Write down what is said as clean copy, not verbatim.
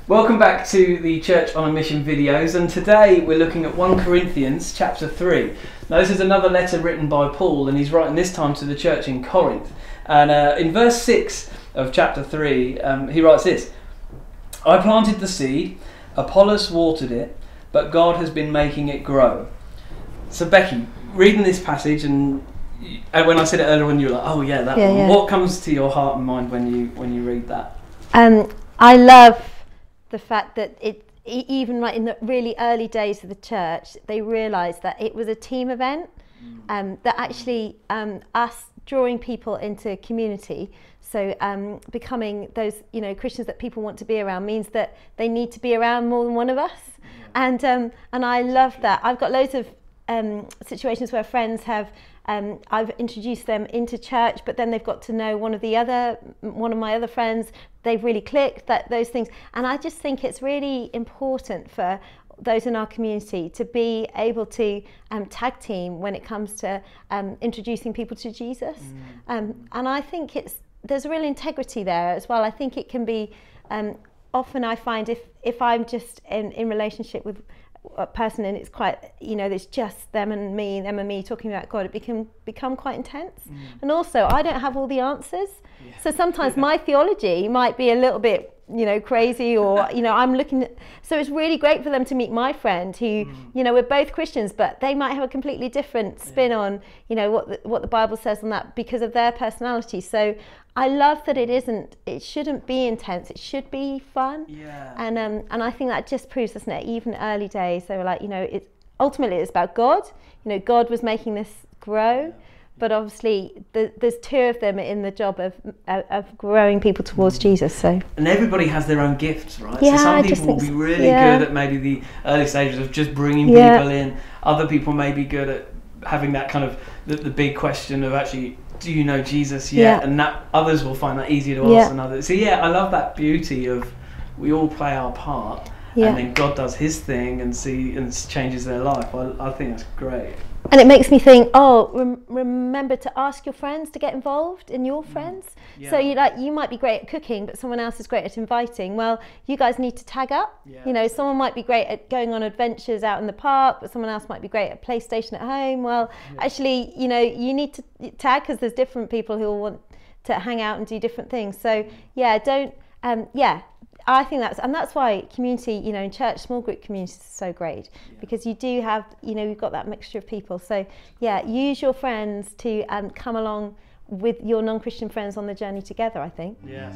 Welcome back to the Church on a Mission videos, and today we're looking at 1 Corinthians chapter 3. Now this is another letter written by Paul, and he's writing this time to the church in Corinth. And in verse 6 of chapter 3 he writes this: I planted the seed, Apollos watered it, but God has been making it grow. So Becky, reading this passage, and when I said it earlier on, you were like, oh yeah, that one. Yeah. What comes to your heart and mind when you read that? I love the fact that even like in the really early days of the church, they realised that it was a team event, that actually us drawing people into community, so becoming those Christians that people want to be around, means that they need to be around more than one of us. And I love that. I've got loads of situations where friends have I've introduced them into church, but then they've got to know one of my other friends. They've really clicked, those things. And I just think it's really important for those in our community to be able to tag team when it comes to introducing people to Jesus. And I think there's a real integrity there as well. I think it can be, often I find if I'm just in relationship with a person and it's quite, there's just them and me talking about God, it can become quite intense. And also I don't have all the answers. So sometimes my theology might be a little bit crazy, or I'm looking at, so it's really great for them to meet my friend who we're both Christians, but they might have a completely different spin on what the Bible says on that because of their personality. So I love that it shouldn't be intense, it should be fun. And I think that just proves, doesn't it, even early days they were like, ultimately it's about God. God was making this grow. But obviously, there's two of them in the job of growing people towards Jesus. So, and everybody has their own gifts, right? Yeah, so some people will be really good at maybe the early stages of just bringing people in. Other people may be good at having that kind of the big question of actually, do you know Jesus yet? And that others will find that easier to ask than others. So I love that beauty of we all play our part, and then God does His thing and changes their life. I think that's great. And it makes me think, remember to ask your friends to get involved in your friends. So you might be great at cooking, but someone else is great at inviting. Well, you guys need to tag up. Someone might be great at going on adventures out in the park, but someone else might be great at PlayStation at home. Well, actually, you need to tag, because there's different people who will want to hang out and do different things. So I think that's why community, in church, small group communities is so great, because you do have, you've got that mixture of people. So use your friends to come along with your non-Christian friends on the journey together, I think. Yeah.